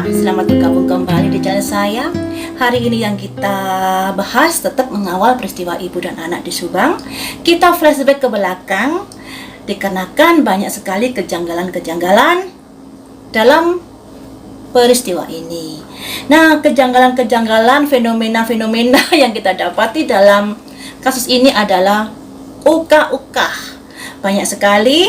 selamat bergabung kembali di channel saya. Hari ini yang kita bahas tetap mengawal peristiwa ibu dan anak di Subang. Kita flashback ke belakang, dikarenakan banyak sekali kejanggalan-kejanggalan dalam peristiwa ini. Nah, kejanggalan-kejanggalan, fenomena-fenomena yang kita dapati dalam kasus ini adalah ukah-ukah. Banyak sekali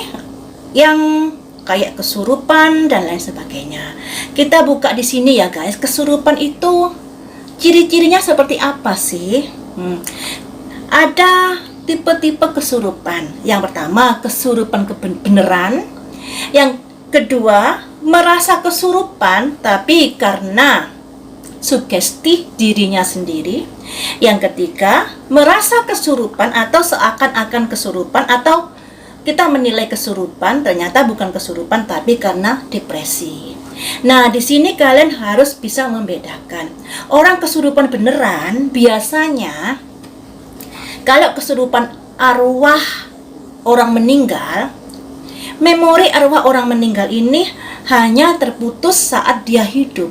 yang kayak kesurupan dan lain sebagainya. Kita buka di sini ya guys. Kesurupan itu ciri-cirinya seperti apa sih? Ada tipe-tipe kesurupan. Yang pertama, kesurupan beneran. Yang kedua, merasa kesurupan tapi karena sugesti dirinya sendiri. Yang ketiga, merasa kesurupan atau seakan-akan kesurupan, atau kita menilai kesurupan ternyata bukan kesurupan tapi karena depresi. Nah, di sini kalian harus bisa membedakan. Orang kesurupan beneran biasanya kalau kesurupan arwah orang meninggal, memori arwah orang meninggal ini hanya terputus saat dia hidup.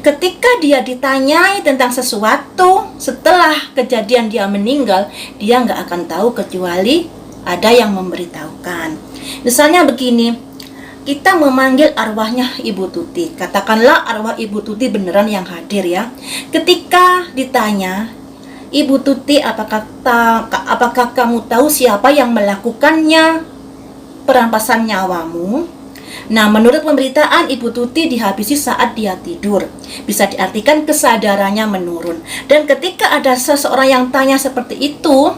Ketika dia ditanyai tentang sesuatu setelah kejadian dia meninggal, dia nggak akan tahu kecuali ada yang memberitahukan. Misalnya begini, kita memanggil arwahnya Ibu Tuti. Katakanlah arwah Ibu Tuti beneran yang hadir ya. Ketika ditanya, Ibu Tuti, apakah kamu tahu siapa yang melakukannya perampasan nyawamu? Nah, menurut pemberitaan, Ibu Tuti dihabisi saat dia tidur. Bisa diartikan kesadarannya menurun. Dan ketika ada seseorang yang tanya seperti itu,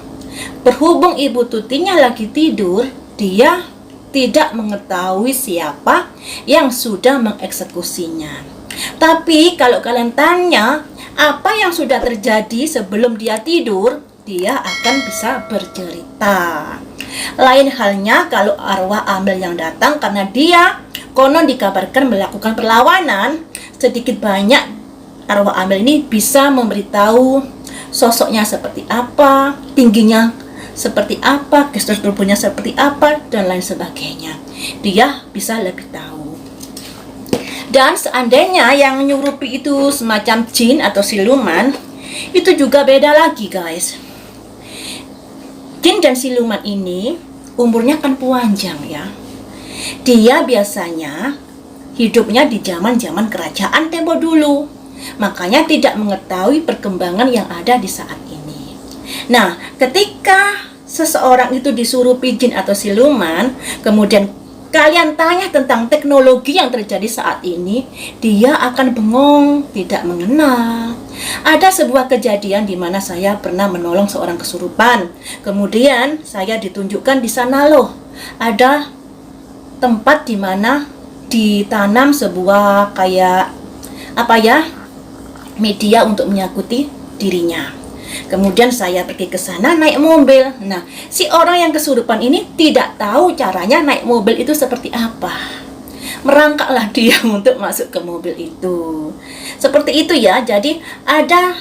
berhubung Ibu Tutinya lagi tidur, dia tidak mengetahui siapa yang sudah mengeksekusinya. Tapi kalau kalian tanya apa yang sudah terjadi sebelum dia tidur, dia akan bisa bercerita. Lain halnya kalau arwah Amel yang datang karena dia konon dikabarkan melakukan perlawanan, sedikit banyak arwah Amel ini bisa memberitahu sosoknya seperti apa, tingginya seperti apa, gestur tubuhnya seperti apa, dan lain sebagainya. Dia bisa lebih tahu. Dan seandainya yang nyurupi itu semacam jin atau siluman, itu juga beda lagi guys. Jin dan siluman ini umurnya kan panjang ya. Dia biasanya hidupnya di zaman-zaman kerajaan tempo dulu. Makanya tidak mengetahui perkembangan yang ada di saat ini. Nah, ketika seseorang itu disurupi jin atau siluman, kemudian kalian tanya tentang teknologi yang terjadi saat ini, dia akan bengong, tidak mengenal. Ada sebuah kejadian di mana saya pernah menolong seorang kesurupan. Kemudian saya ditunjukkan di sana loh, ada tempat di mana ditanam sebuah kayak apa ya, media untuk menyakuti dirinya. Kemudian saya pergi ke sana naik mobil. Nah, si orang yang kesurupan ini tidak tahu caranya naik mobil itu seperti apa. Merangkaklah dia untuk masuk ke mobil itu. Seperti itu ya. Jadi ada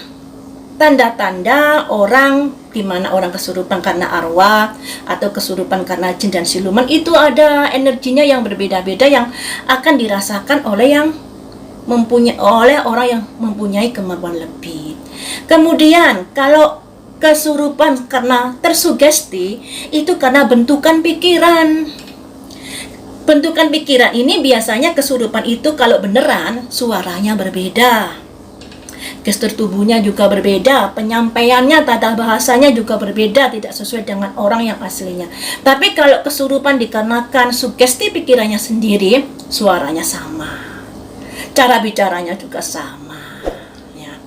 tanda-tanda orang di mana orang kesurupan karena arwah atau kesurupan karena jin dan siluman, itu ada energinya yang berbeda-beda yang akan dirasakan oleh orang yang mempunyai kemampuan lebih. Kemudian kalau kesurupan karena tersugesti, itu karena bentukan pikiran. Bentukan pikiran ini biasanya kesurupan itu kalau beneran suaranya berbeda, gestur tubuhnya juga berbeda, penyampaiannya, tata bahasanya juga berbeda, tidak sesuai dengan orang yang aslinya. Tapi kalau kesurupan dikarenakan sugesti pikirannya sendiri, suaranya sama, cara bicaranya juga sama ya.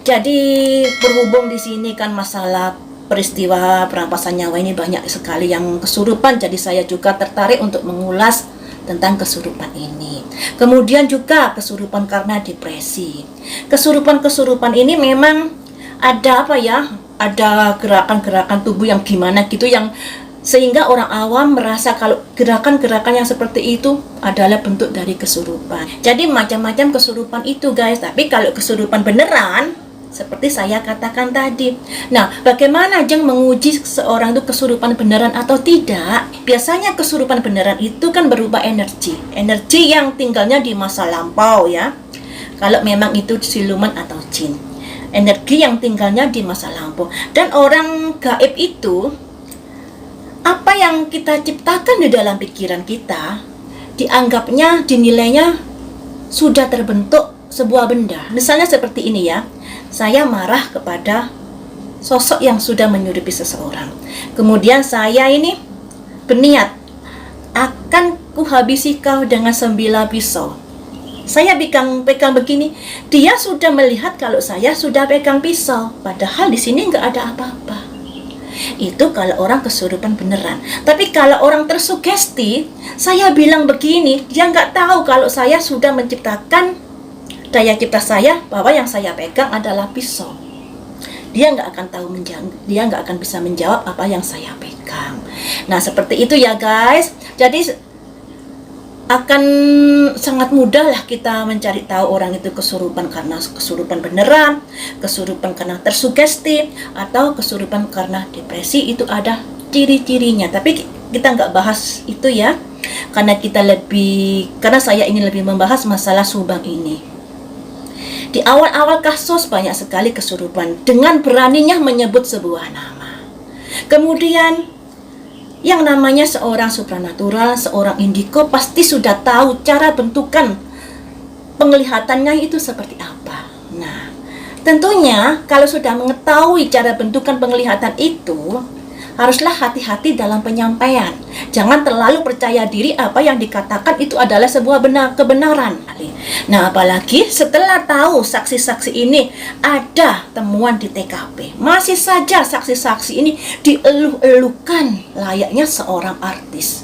Jadi berhubung di sini kan masalah peristiwa perampasan nyawa ini banyak sekali yang kesurupan, jadi saya juga tertarik untuk mengulas tentang kesurupan ini. Kemudian juga kesurupan karena depresi. Kesurupan ini memang ada apa ya, ada gerakan-gerakan tubuh yang gimana gitu, yang sehingga orang awam merasa kalau gerakan-gerakan yang seperti itu adalah bentuk dari kesurupan. Jadi macam-macam kesurupan itu guys. Tapi kalau kesurupan beneran seperti saya katakan tadi. Nah, bagaimana Jeng menguji seorang itu kesurupan beneran atau tidak? Biasanya kesurupan beneran itu kan berupa energi. Energi yang tinggalnya di masa lampau ya. Kalau memang itu siluman atau jin. Energi yang tinggalnya di masa lampau. Dan orang gaib itu, apa yang kita ciptakan di dalam pikiran kita, dianggapnya, dinilainya sudah terbentuk sebuah benda. Misalnya seperti ini ya. Saya marah kepada sosok yang sudah menyurupi seseorang. Kemudian saya ini berniat, akan kuhabisi kau dengan 9 pisau. Saya pegang begini, dia sudah melihat kalau saya sudah pegang pisau, padahal di sini nggak ada apa-apa. Itu kalau orang kesurupan beneran. Tapi kalau orang tersugesti, saya bilang begini, dia nggak tahu kalau saya sudah menciptakan daya cipta saya bahwa yang saya pegang adalah pisau. Dia nggak akan tahu dia nggak akan bisa menjawab apa yang saya pegang. Nah, seperti itu ya guys. Jadi akan sangat mudah lah kita mencari tahu orang itu kesurupan karena kesurupan beneran, kesurupan karena tersugesti, atau kesurupan karena depresi. Itu ada ciri-cirinya. Tapi kita nggak bahas itu ya, karena saya ingin lebih membahas masalah Subang ini. Di awal-awal kasus banyak sekali kesurupan dengan beraninya menyebut sebuah nama. Kemudian yang namanya seorang supranatural, seorang indigo pasti sudah tahu cara bentukan penglihatannya itu seperti apa. Nah, tentunya kalau sudah mengetahui cara bentukan penglihatan itu, haruslah hati-hati dalam penyampaian. Jangan terlalu percaya diri apa yang dikatakan itu adalah sebuah kebenaran. Nah, apalagi setelah tahu saksi-saksi ini ada temuan di TKP, masih saja saksi-saksi ini dieluh-elukan layaknya seorang artis.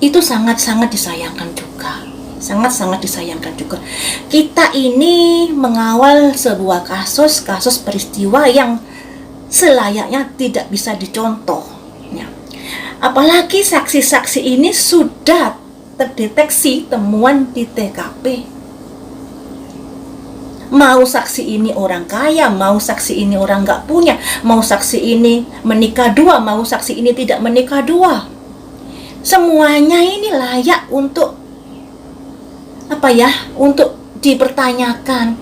Itu sangat-sangat disayangkan juga. Sangat-sangat disayangkan juga. Kita ini mengawal sebuah kasus peristiwa yang selayaknya tidak bisa dicontoh ya. Apalagi saksi-saksi ini sudah terdeteksi temuan di TKP. Mau saksi ini orang kaya, mau saksi ini orang nggak punya, mau saksi ini menikah dua, mau saksi ini tidak menikah dua, semuanya ini layak untuk untuk dipertanyakan.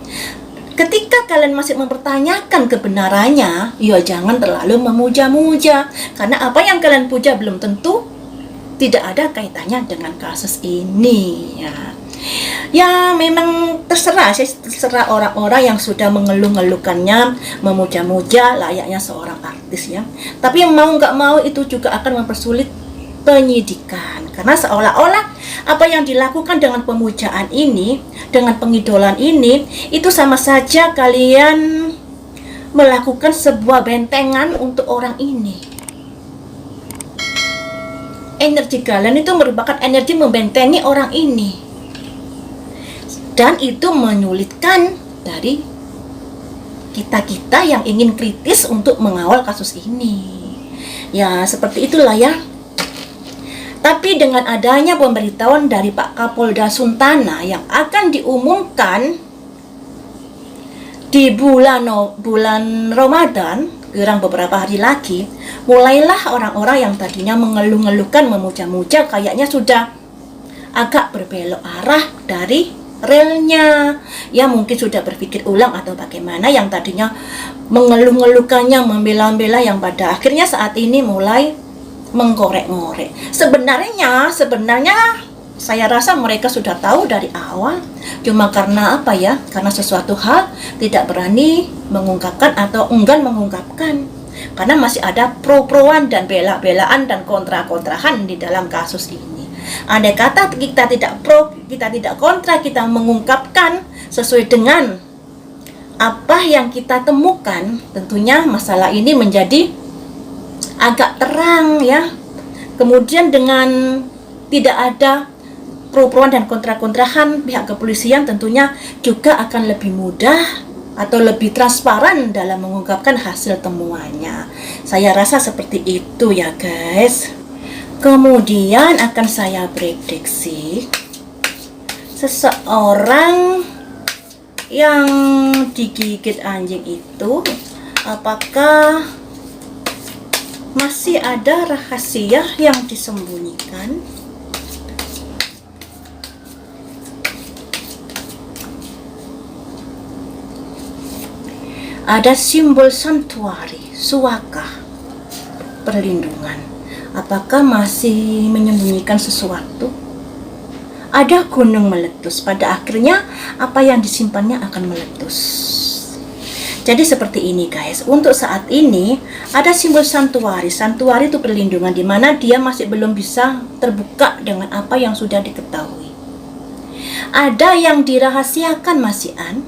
Ketika kalian masih mempertanyakan kebenarannya, ya jangan terlalu memuja-muja. Karena apa yang kalian puja belum tentu tidak ada kaitannya dengan kasus ini ya. Ya memang terserah orang-orang yang sudah mengeluh-ngeluhkannya, memuja-muja layaknya seorang artis ya. Tapi mau nggak mau itu juga akan mempersulit penyidikan. Karena seolah-olah apa yang dilakukan dengan pemujaan ini, dengan pengidolan ini, itu sama saja kalian melakukan sebuah bentengan untuk orang ini. Energi kalian itu merupakan energi membentengi orang ini. Dan itu menyulitkan dari kita-kita yang ingin kritis untuk mengawal kasus ini. Ya, seperti itulah ya. Tapi dengan adanya pemberitahuan dari Pak Kapolda Suntana yang akan diumumkan di bulan Ramadan, kurang beberapa hari lagi, mulailah orang-orang yang tadinya mengeluh-ngeluhkan, memuja-muja, kayaknya sudah agak berbelok arah dari relnya. Ya mungkin sudah berpikir ulang atau bagaimana, yang tadinya mengeluh-ngeluhkannya, membela-bela, yang pada akhirnya saat ini mulai mengorek-ngorek. Sebenarnya saya rasa mereka sudah tahu dari awal, cuma karena karena sesuatu hal tidak berani mengungkapkan atau enggan mengungkapkan, karena masih ada pro-proan dan bela-belaan dan kontra-kontrahan di dalam kasus ini. Andai kata kita tidak pro, kita tidak kontra, kita mengungkapkan sesuai dengan apa yang kita temukan, tentunya masalah ini menjadi agak terang ya. Kemudian dengan tidak ada pro-proan dan kontra-kontrahan, pihak kepolisian tentunya juga akan lebih mudah atau lebih transparan dalam mengungkapkan hasil temuannya. Saya rasa seperti itu ya guys. Kemudian akan saya prediksi seseorang yang digigit anjing itu, apakah masih ada rahasia yang disembunyikan? Ada simbol santuari, suaka, perlindungan. Apakah masih menyembunyikan sesuatu? Ada gunung meletus, pada akhirnya apa yang disimpannya akan meletus. Jadi seperti ini guys, untuk saat ini ada simbol santuari. Santuari itu perlindungan, di mana dia masih belum bisa terbuka dengan apa yang sudah diketahui. Ada yang dirahasiakan Mas Ian,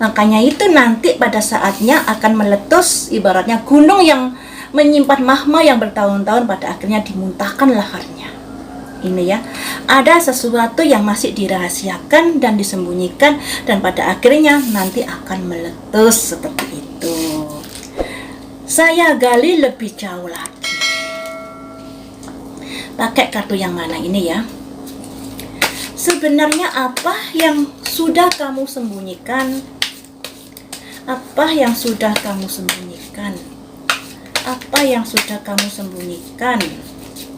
makanya itu nanti pada saatnya akan meletus, ibaratnya gunung yang menyimpan magma yang bertahun-tahun pada akhirnya dimuntahkan laharnya. Ini ya, ada sesuatu yang masih dirahasiakan dan disembunyikan, dan pada akhirnya nanti akan meletus seperti itu. Saya gali lebih jauh lagi. Pakai kartu yang mana ini ya? Sebenarnya apa yang sudah kamu sembunyikan? Apa yang sudah kamu sembunyikan? Apa yang sudah kamu sembunyikan?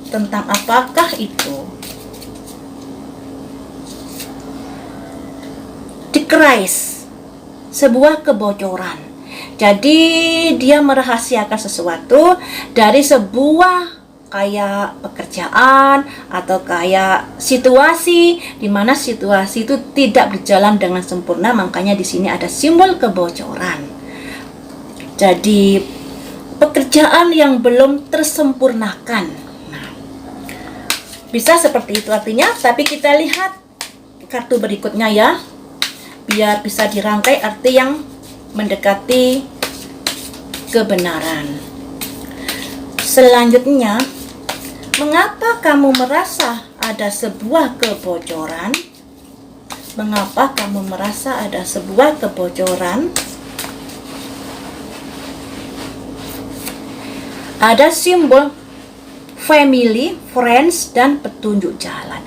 Tentang apakah itu? Decrease, sebuah kebocoran. Jadi dia merahasiakan sesuatu dari sebuah kayak pekerjaan atau kayak situasi, di mana situasi itu tidak berjalan dengan sempurna, makanya di sini ada simbol kebocoran. Jadi pekerjaan yang belum tersempurnakan. Bisa seperti itu artinya, tapi kita lihat kartu berikutnya ya, biar bisa dirangkai arti yang mendekati kebenaran. Selanjutnya, mengapa kamu merasa ada sebuah kebocoran? Mengapa kamu merasa ada sebuah kebocoran? Ada simbol family, friends, dan petunjuk jalan.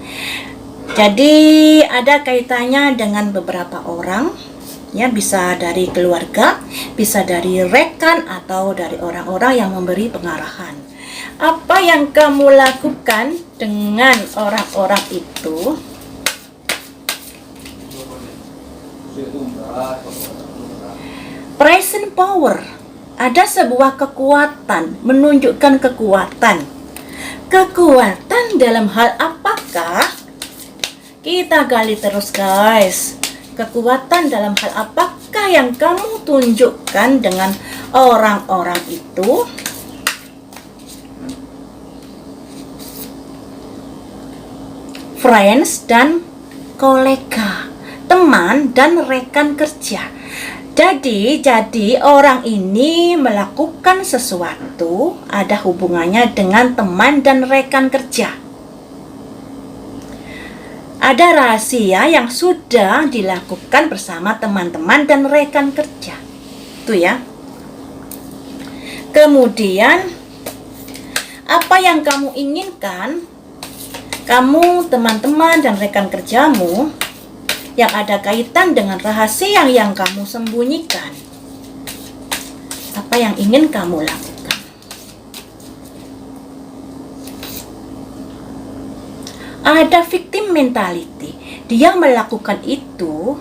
Jadi ada kaitannya dengan beberapa orang, ya, bisa dari keluarga, bisa dari rekan, atau dari orang-orang yang memberi pengarahan. Apa yang kamu lakukan dengan orang-orang itu? Present power, ada sebuah kekuatan, menunjukkan kekuatan. Kekuatan dalam hal apakah? Kita gali terus guys. Kekuatan dalam hal apakah yang kamu tunjukkan dengan orang-orang itu? Friends dan kolega, teman dan rekan kerja. Jadi orang ini melakukan sesuatu ada hubungannya dengan teman dan rekan kerja. Ada rahasia yang sudah dilakukan bersama teman-teman dan rekan kerja. Itu ya. Kemudian, apa yang kamu inginkan, kamu, teman-teman, dan rekan kerjamu yang ada kaitan dengan rahasia yang kamu sembunyikan. Apa yang ingin kamu lakukan? Ada victim mentality. Dia melakukan itu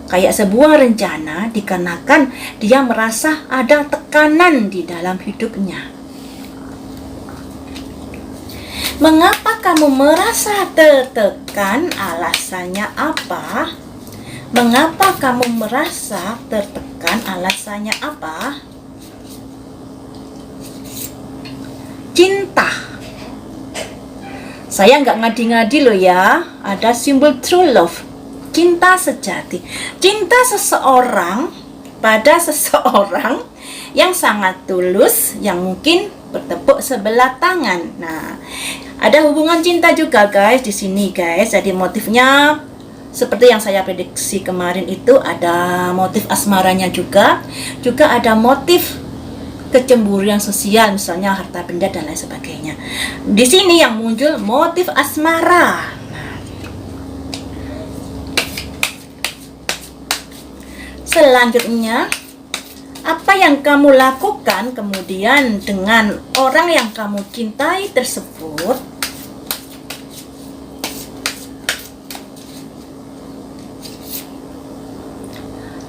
kayak sebuah rencana dikarenakan dia merasa ada tekanan di dalam hidupnya. Mengapa kamu merasa tertekan? Alasannya apa? Mengapa kamu merasa tertekan? Alasannya apa? Cinta. Saya nggak ngadi-ngadi loh ya. Ada simbol true love, cinta sejati. Cinta seseorang pada seseorang yang sangat tulus, yang mungkin bertepuk sebelah tangan. Nah, ada hubungan cinta juga guys di sini guys. Jadi motifnya seperti yang saya prediksi kemarin itu, ada motif asmaranya juga. Juga ada motif kecemburuan sosial, misalnya harta benda dan lain sebagainya. Di sini yang muncul motif asmara. Nah, Selanjutnya, apa yang kamu lakukan kemudian dengan orang yang kamu cintai tersebut?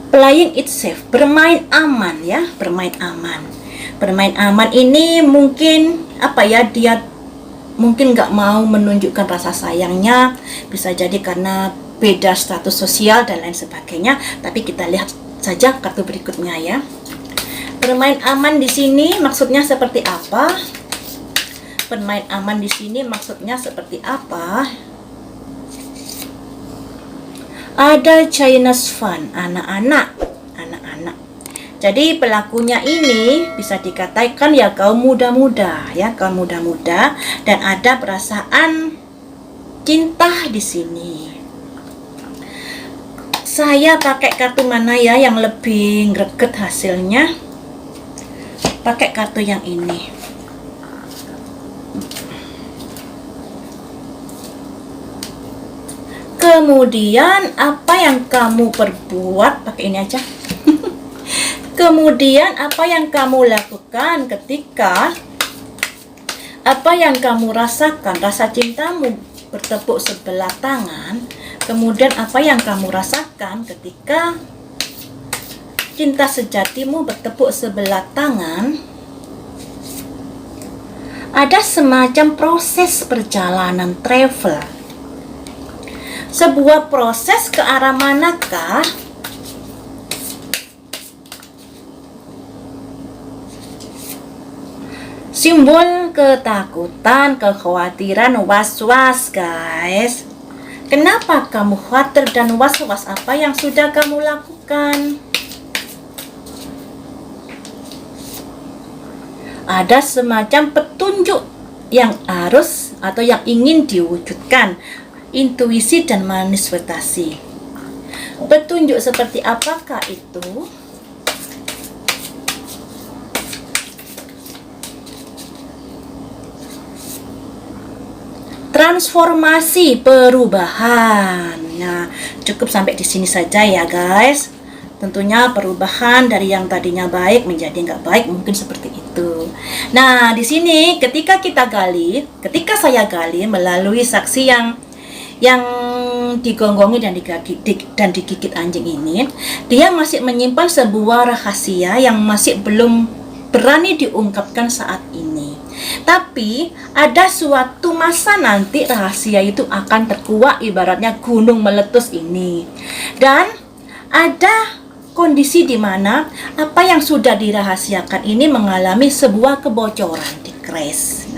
Playing it safe, bermain aman ya, bermain aman. Bermain aman ini mungkin dia mungkin nggak mau menunjukkan rasa sayangnya, bisa jadi karena beda status sosial dan lain sebagainya. Tapi kita lihat saja kartu berikutnya ya. Bermain aman di sini maksudnya seperti apa? Bermain aman di sini maksudnya seperti apa? Ada Chinese fun, anak-anak. Jadi pelakunya ini bisa dikatakan ya kaum muda-muda ya, kaum muda-muda, dan ada perasaan cinta di sini. Saya pakai kartu mana ya yang lebih greget hasilnya? Pakai kartu yang ini. Kemudian apa yang kamu perbuat? Pakai ini aja. Kemudian apa yang kamu lakukan ketika apa yang kamu rasakan, rasa cintamu bertepuk sebelah tangan. Kemudian apa yang kamu rasakan ketika cinta sejatimu bertepuk sebelah tangan? Ada semacam proses perjalanan travel. Sebuah proses ke arah manakah? Simbol ketakutan, kekhawatiran, was-was, guys. Kenapa kamu khawatir dan was-was? Apa yang sudah kamu lakukan? Ada semacam petunjuk yang harus atau yang ingin diwujudkan, intuisi dan manifestasi. Petunjuk seperti apakah itu? Transformasi, perubahan. Nah, cukup sampai di sini saja ya guys. Tentunya perubahan dari yang tadinya baik menjadi nggak baik, mungkin seperti itu. Nah, di sini ketika saya gali melalui saksi yang digonggongi dan digigit anjing ini, dia masih menyimpan sebuah rahasia yang masih belum berani diungkapkan saat ini. Tapi ada suatu masa nanti rahasia itu akan terkuak, ibaratnya gunung meletus ini. Dan ada kondisi di mana apa yang sudah dirahasiakan ini mengalami sebuah kebocoran, di crash.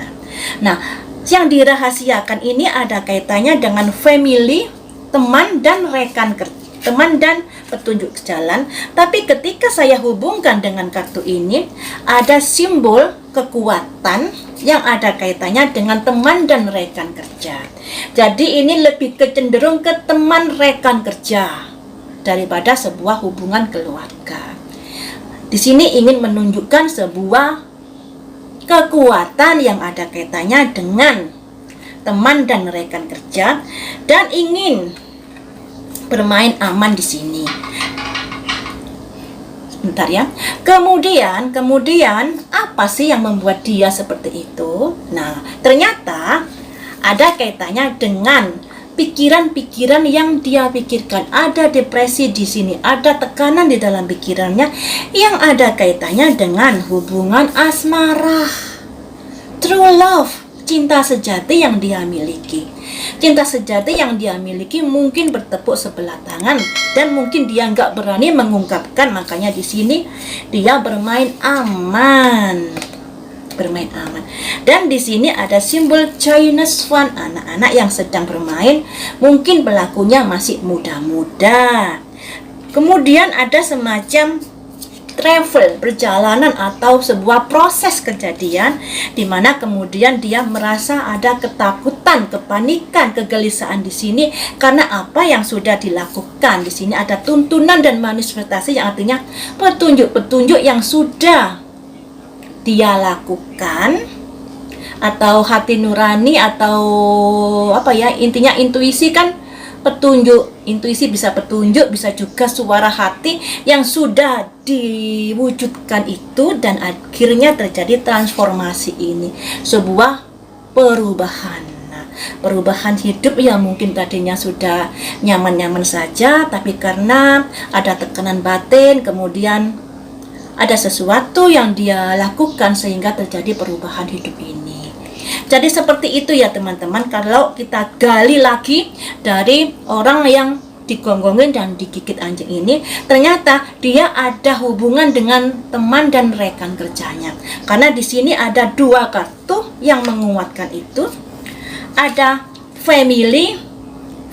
Nah, yang dirahasiakan ini ada kaitannya dengan family, teman dan rekan kerja, teman dan petunjuk jalan. Tapi ketika saya hubungkan dengan kartu ini, ada simbol kekuatan yang ada kaitannya dengan teman dan rekan kerja. Jadi ini lebih cenderung ke teman rekan kerja daripada sebuah hubungan keluarga. Di sini ingin menunjukkan sebuah kekuatan yang ada kaitannya dengan teman dan rekan kerja dan ingin bermain aman di sini. Bentar ya. Kemudian apa sih yang membuat dia seperti itu? Nah, ternyata ada kaitannya dengan pikiran-pikiran yang dia pikirkan. Ada depresi di sini, ada tekanan di dalam pikirannya yang ada kaitannya dengan hubungan asmara, true love, cinta sejati yang dia miliki. Cinta sejati yang dia miliki mungkin bertepuk sebelah tangan dan mungkin dia nggak berani mengungkapkan, makanya di sini dia bermain aman. Dan di sini ada simbol Chinese fun, anak-anak yang sedang bermain, mungkin pelakunya masih muda-muda. Kemudian ada semacam travel, perjalanan atau sebuah proses kejadian di mana kemudian dia merasa ada ketakutan, kepanikan, kegelisahan di sini karena apa yang sudah dilakukan. Di sini ada tuntunan dan manifestasi yang artinya petunjuk-petunjuk yang sudah dia lakukan atau hati nurani atau intinya intuisi kan petunjuk intuisi, bisa petunjuk, bisa juga suara hati yang sudah diwujudkan itu, dan akhirnya terjadi transformasi ini, sebuah perubahan. Nah, perubahan hidup yang mungkin tadinya sudah nyaman-nyaman saja, tapi karena ada tekanan batin, kemudian ada sesuatu yang dia lakukan sehingga terjadi perubahan hidup ini. Jadi seperti itu ya teman-teman, kalau kita gali lagi dari orang yang digonggongin dan digigit anjing ini, ternyata dia ada hubungan dengan teman dan rekan kerjanya. Karena di sini ada dua kartu yang menguatkan itu. Ada family,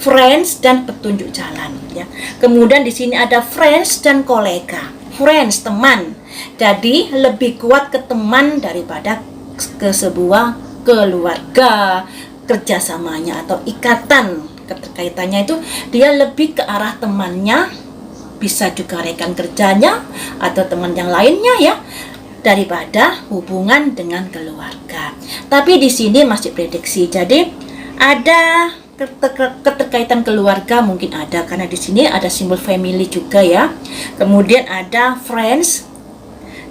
friends, dan petunjuk jalan ya. Kemudian di sini ada friends dan kolega. Friends, teman. Jadi lebih kuat ke teman daripada ke sebuah keluarga, kerjasamanya atau ikatan keterkaitannya itu dia lebih ke arah temannya, bisa juga rekan kerjanya atau teman yang lainnya ya, daripada hubungan dengan keluarga. Tapi di sini masih prediksi, jadi ada keterkaitan keluarga mungkin ada, karena di sini ada simbol family juga ya. Kemudian ada friends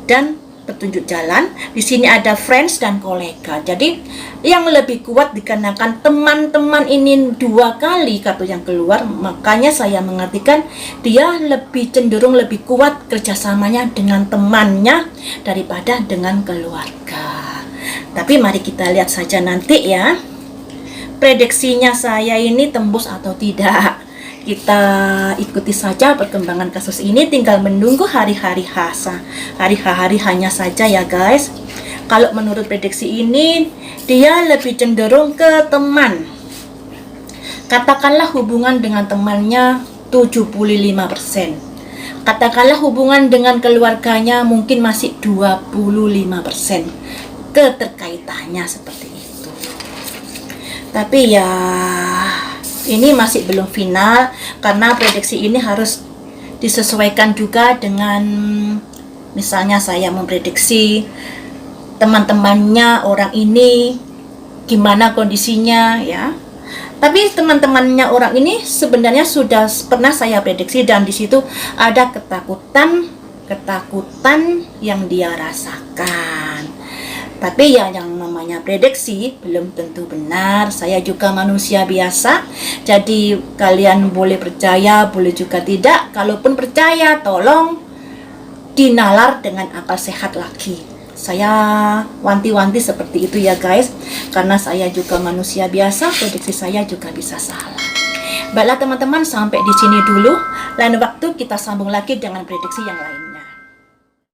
dan petunjuk jalan. Di sini ada friends dan kolega. Jadi yang lebih kuat dikarenakan teman-teman ini dua kali kartu yang keluar, makanya saya mengartikan dia lebih cenderung lebih kuat kerjasamanya dengan temannya daripada dengan keluarga. Tapi mari kita lihat saja nanti ya, prediksinya saya ini tembus atau tidak. Kita ikuti saja perkembangan kasus ini, tinggal menunggu hari-hari hanya saja ya guys. Kalau menurut prediksi ini, dia lebih cenderung ke teman. Katakanlah hubungan dengan temannya 75%. Katakanlah hubungan dengan keluarganya mungkin masih 25%. Keterkaitannya seperti itu. Tapi ya, ini masih belum final, karena prediksi ini harus disesuaikan juga dengan, misalnya saya memprediksi teman-temannya orang ini gimana kondisinya ya. Tapi teman-temannya orang ini sebenarnya sudah pernah saya prediksi, dan di situ ada ketakutan yang dia rasakan. Tapi ya, yang namanya prediksi belum tentu benar. Saya juga manusia biasa, jadi kalian boleh percaya, boleh juga tidak. Kalaupun percaya, tolong dinalar dengan akal sehat lagi. Saya wanti-wanti seperti itu ya guys, karena saya juga manusia biasa, prediksi saya juga bisa salah. Baiklah teman-teman, sampai di sini dulu. Lain waktu kita sambung lagi dengan prediksi yang lain.